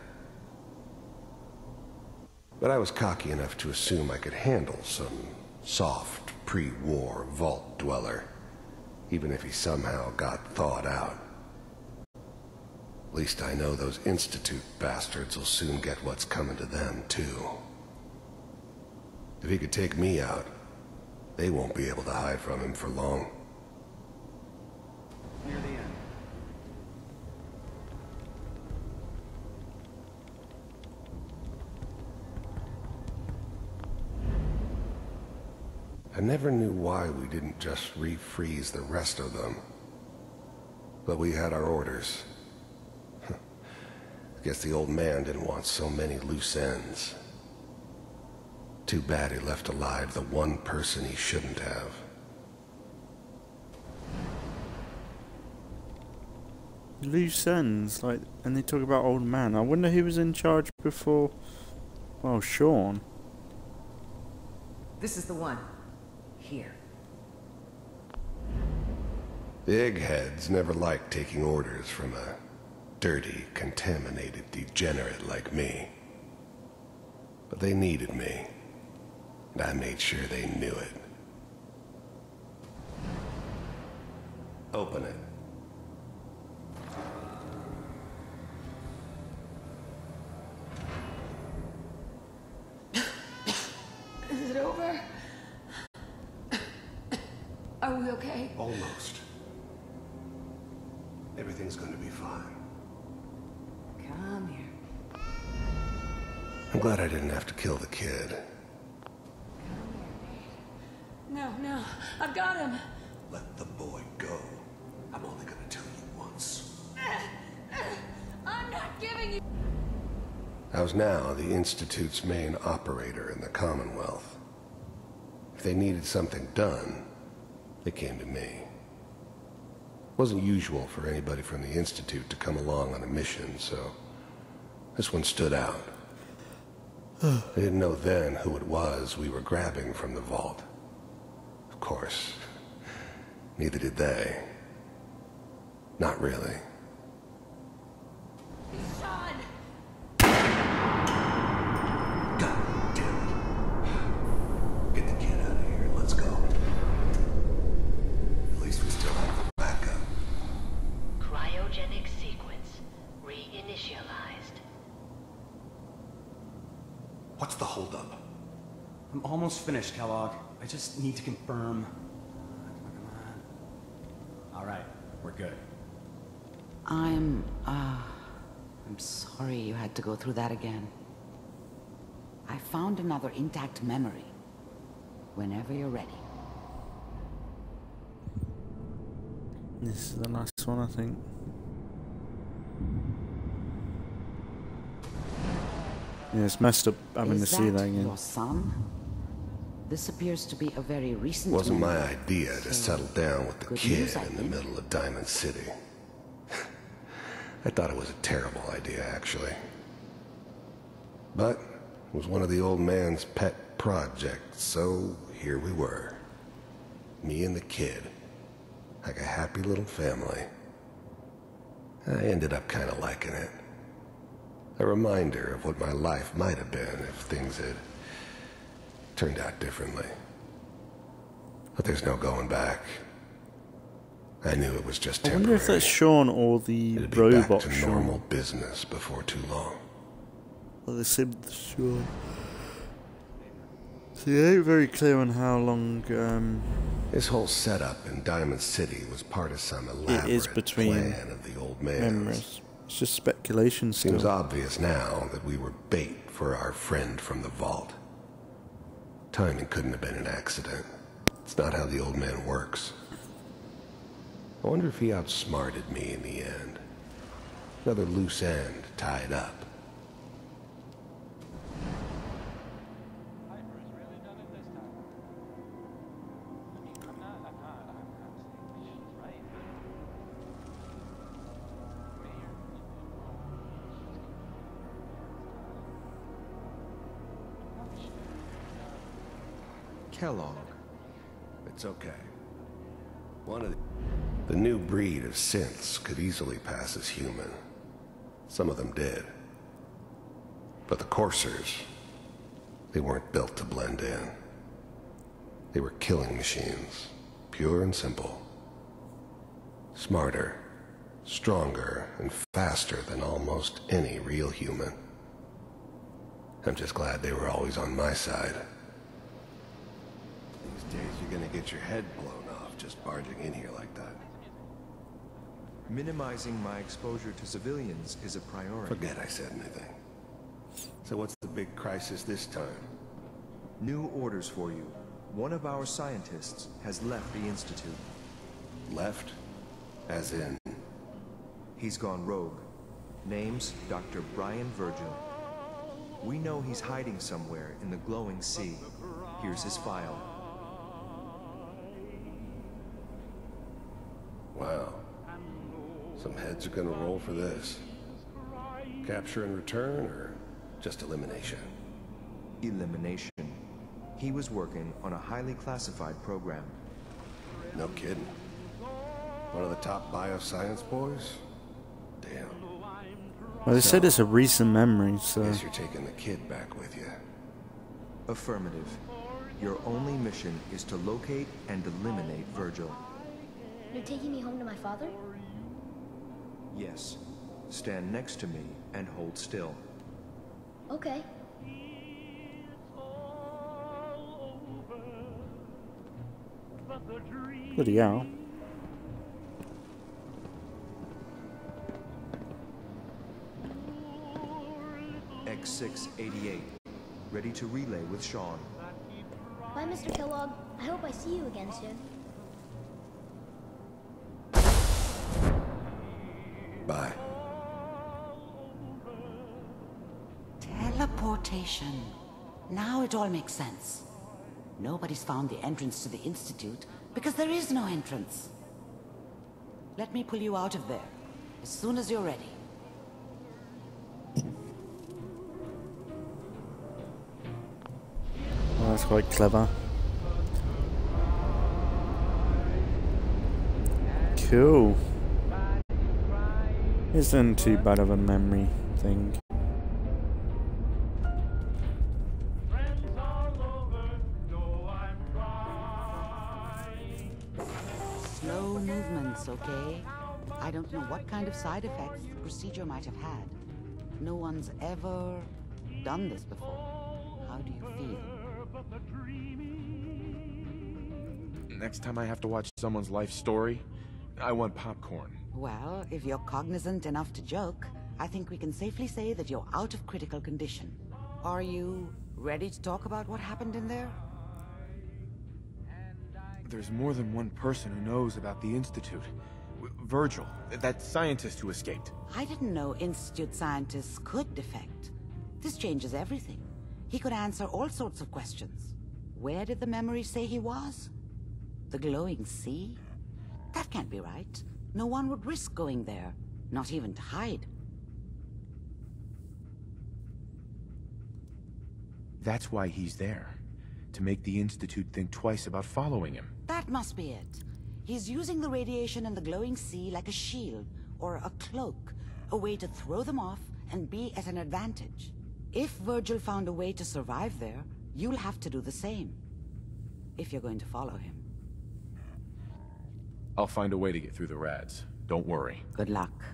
Speaker 4: But I was cocky enough to assume I could handle some soft, pre-war vault dweller, even if he somehow got thawed out. At least I know those Institute bastards will soon get what's coming to them, too. If he could take me out, they won't be able to hide from him for long.
Speaker 17: Near the end.
Speaker 4: I never knew why we didn't just refreeze the rest of them. But we had our orders. I guess the old man didn't want so many loose ends. Too bad he left alive the one person he shouldn't have.
Speaker 1: Loose ends, like, and they talk about old man. I wonder who was in charge before. Well, Sean.
Speaker 18: This is the one. Here.
Speaker 4: The eggheads never liked taking orders from a dirty, contaminated degenerate like me. But they needed me, and I made sure they knew it. Open it.
Speaker 12: Is it over? Are we okay?
Speaker 4: Almost. Everything's going to be fine.
Speaker 12: Come here.
Speaker 4: I'm glad I didn't have to kill the kid.
Speaker 12: No, no. I've got him.
Speaker 4: Let the boy go. I'm only going to tell you once.
Speaker 12: I'm not giving you...
Speaker 4: I was now the Institute's main operator in the Commonwealth. If they needed something done, they came to me. It wasn't usual for anybody from the Institute to come along on a mission, so this one stood out. I didn't know then who it was we were grabbing from the vault. Of course, neither did they. Not really.
Speaker 12: Sean!
Speaker 4: God damn it. Get the kid out of here and let's go. At least we still have the backup.
Speaker 7: Cryogenic sequence reinitialized.
Speaker 17: What's the holdup? I'm almost finished, Kellogg. I just need to confirm. Come on. All right, we're good.
Speaker 11: I'm sorry you had to go through that again. I found another intact memory. Whenever you're ready.
Speaker 1: This is the last one, I think. Yeah, it's messed up having to see that again.
Speaker 11: Your son? This appears to be a very recent.
Speaker 4: Wasn't my
Speaker 11: memory.
Speaker 4: idea to settle down with the
Speaker 11: Good
Speaker 4: kid
Speaker 11: news, I
Speaker 4: in the
Speaker 11: think.
Speaker 4: middle of Diamond City. I thought it was a terrible idea, actually. But it was one of the old man's pet projects, so here we were. Me and the kid. Like a happy little family. I ended up kind of liking it. A reminder of what my life might have been if things had turned out differently. But there's no going back. I knew it was just
Speaker 1: I
Speaker 4: temporary.
Speaker 1: wonder if that's Sean or the
Speaker 4: It'd be
Speaker 1: robot
Speaker 4: back to
Speaker 1: Sean.
Speaker 4: normal business before too long.
Speaker 1: Or the Sim Sean. So it ain't very clear on how long
Speaker 4: This whole setup in Diamond City was part of some elaborate
Speaker 1: it is between
Speaker 4: plan of the old man's.
Speaker 1: memories. It's just speculation still.
Speaker 4: Seems obvious now that we were bait for our friend from the vault. Timing couldn't have been an accident. It's not how the old man works. I wonder if he outsmarted me in the end. Another loose end tied up.
Speaker 17: Kellogg.
Speaker 4: It's okay. One of the new breed of synths could easily pass as human. Some of them did. But the coursers, they weren't built to blend in. They were killing machines, pure and simple. Smarter, stronger, and faster than almost any real human. I'm just glad they were always on my side. These days you're gonna get your head blown off just barging in here like that.
Speaker 19: Minimizing my exposure to civilians is a priority.
Speaker 4: Forget I said anything. So what's the big crisis this time?
Speaker 19: New orders for you. One of our scientists has left the Institute.
Speaker 4: Left? As in?
Speaker 19: He's gone rogue. Name's Dr. Brian Virgil. We know he's hiding somewhere in the glowing sea. Here's his file.
Speaker 4: Wow. Some heads are gonna roll for this. Capture and return, or just elimination?
Speaker 19: Elimination. He was working on a highly classified program.
Speaker 4: No kidding. One of the top bioscience boys? Damn.
Speaker 1: Well, they said it's a recent memory, so...
Speaker 4: Guess you're taking the kid back with you.
Speaker 19: Affirmative. Your only mission is to locate and eliminate Virgil.
Speaker 6: You're taking me home to my father?
Speaker 19: Yes. Stand next to me and hold still.
Speaker 6: Okay.
Speaker 1: Bloody hell.
Speaker 19: X688. Ready to relay with Sean.
Speaker 6: Bye, Mr. Kellogg. I hope I see you again soon.
Speaker 4: Bye.
Speaker 11: Teleportation. Now it all makes sense. Nobody's found the entrance to the Institute because there is no entrance. Let me pull you out of there as soon as you're ready.
Speaker 1: Well, that's quite clever. Cool. Isn't too bad of a memory thing.
Speaker 11: Slow movements, okay? I don't know what kind of side effects the procedure might have had. No one's ever done this before. How do you feel?
Speaker 20: Next time I have to watch someone's life story, I want popcorn.
Speaker 11: Well, if you're cognizant enough to joke, I think we can safely say that you're out of critical condition. Are you ready to talk about what happened in there?
Speaker 20: There's more than one person who knows about the Institute. Virgil, that scientist who escaped.
Speaker 11: I didn't know Institute scientists could defect. This changes everything. He could answer all sorts of questions. Where did the memory say he was? The glowing sea? That can't be right. No one would risk going there, not even to hide.
Speaker 20: That's why he's there. To make the Institute think twice about following him.
Speaker 11: That must be it. He's using the radiation in the glowing sea like a shield, or a cloak, a way to throw them off and be at an advantage. If Virgil found a way to survive there, you'll have to do the same. If you're going to follow him.
Speaker 20: I'll find a way to get through the rads. Don't worry.
Speaker 11: Good luck.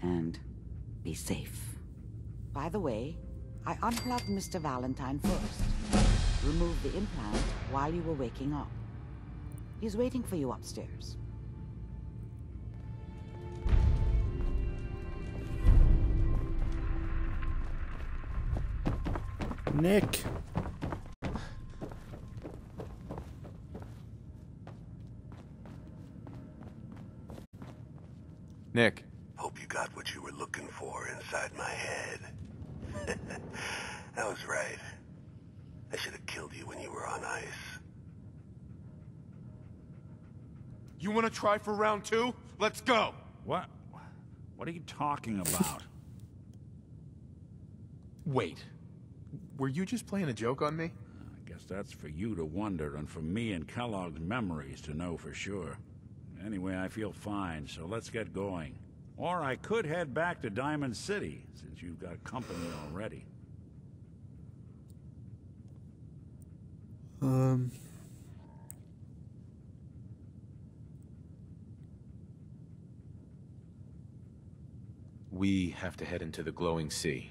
Speaker 11: And be safe. By the way, I unplugged Mr. Valentine first. Removed the implant while you were waking up. He's waiting for you upstairs.
Speaker 1: Nick.
Speaker 20: Nick.
Speaker 4: Hope you got what you were looking for inside my head. I was right. I should have killed you when you were on ice.
Speaker 14: You want to try for round 2? Let's go!
Speaker 3: What? What are you talking about?
Speaker 20: Wait. Were you just playing a joke on me?
Speaker 3: I guess that's for you to wonder, and for me and Kellogg's memories to know for sure. Anyway, I feel fine, so let's get going. Or I could head back to Diamond City, since you've got company already.
Speaker 20: We have to head into the glowing sea.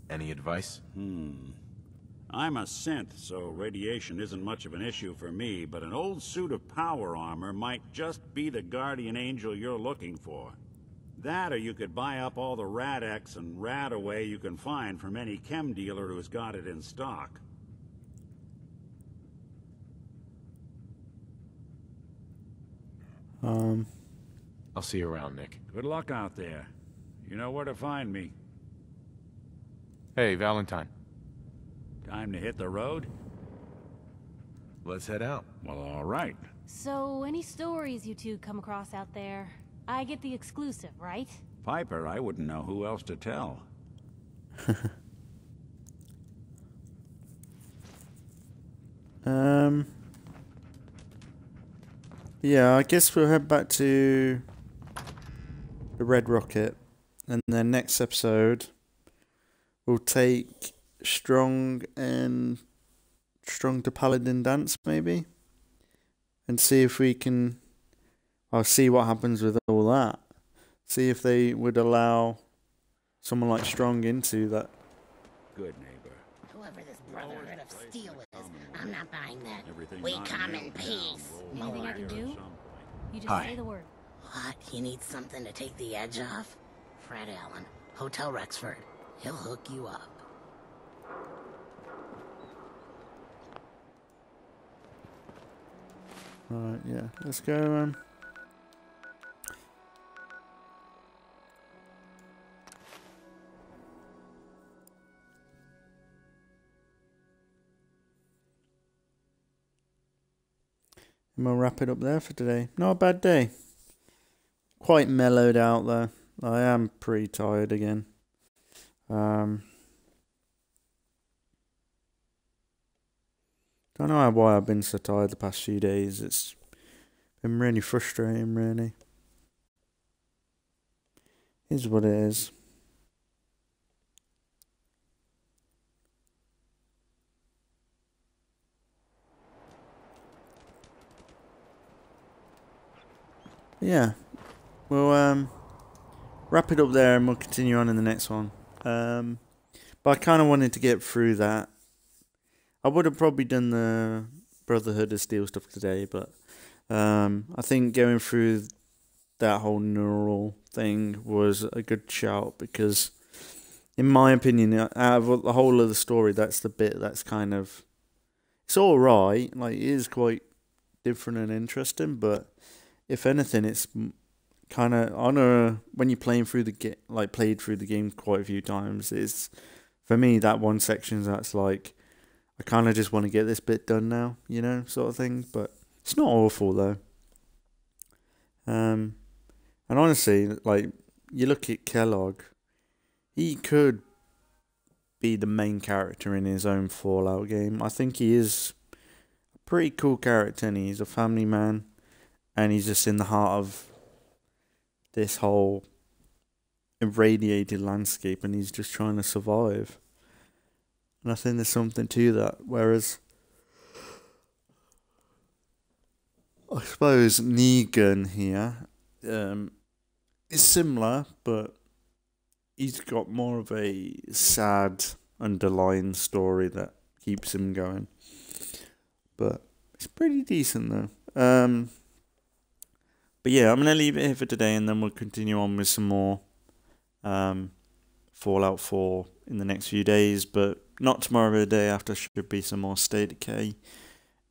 Speaker 20: Any advice?
Speaker 3: I'm a synth, so radiation isn't much of an issue for me, but an old suit of power armor might just be the guardian angel you're looking for. That, or you could buy up all the Rad-X and Rad-Away you can find from any chem dealer who's got it in stock.
Speaker 20: I'll see you around, Nick.
Speaker 3: Good luck out there. You know where to find me.
Speaker 20: Hey, Valentine.
Speaker 3: Time to hit the road?
Speaker 19: Let's head out.
Speaker 3: Well, all right.
Speaker 9: So, any stories you two come across out there? I get the exclusive, right?
Speaker 3: Piper, I wouldn't know who else to tell.
Speaker 1: Yeah, I guess we'll head back to the Red Rocket, and then next episode we'll take Strong to Paladin Dance, maybe, and see if we can. I'll see what happens with all that. See if they would allow someone like Strong into that.
Speaker 3: Good neighbor.
Speaker 7: Whoever this Brotherhood of Steel is, I'm not buying that. We come in peace.
Speaker 9: Anything I can do? You just
Speaker 7: Hi.
Speaker 9: say the word.
Speaker 7: What? You need something to take the edge off? Fred Allen, Hotel Rexford. He'll hook you up.
Speaker 1: Alright, yeah. Let's go, and we'll wrap it up there for today. Not a bad day. Quite mellowed out though. I am pretty tired again. Don't know why I've been so tired the past few days. It's been really frustrating, really. Is what it is. Yeah, we'll wrap it up there and we'll continue on in the next one. But I kind of wanted to get through that. I would have probably done the Brotherhood of Steel stuff today, but I think going through that whole neural thing was a good shout because, in my opinion, out of the whole of the story, that's the bit that's kind of... It's alright, like, it is quite different and interesting, but if anything, it's kind of... when you're playing through the played through the game quite a few times, it's... For me, that one section that's like... I kind of just want to get this bit done now, you know, sort of thing. But it's not awful, though. And honestly, like, you look at Kellogg, he could be the main character in his own Fallout game. I think he is a pretty cool character, and he's a family man, and he's just in the heart of this whole irradiated landscape, and he's just trying to survive. And I think there's something to that. Whereas, I suppose Negan here is similar, but he's got more of a sad underlying story that keeps him going. But it's pretty decent though. But yeah, I'm gonna leave it here for today, and then we'll continue on with some more Fallout 4 in the next few days, but not tomorrow, the day after should be some more State of Decay,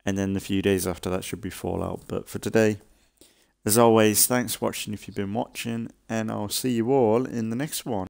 Speaker 1: and then the few days after that should be Fallout. But for today, as always, thanks for watching if you've been watching, and I'll see you all in the next one.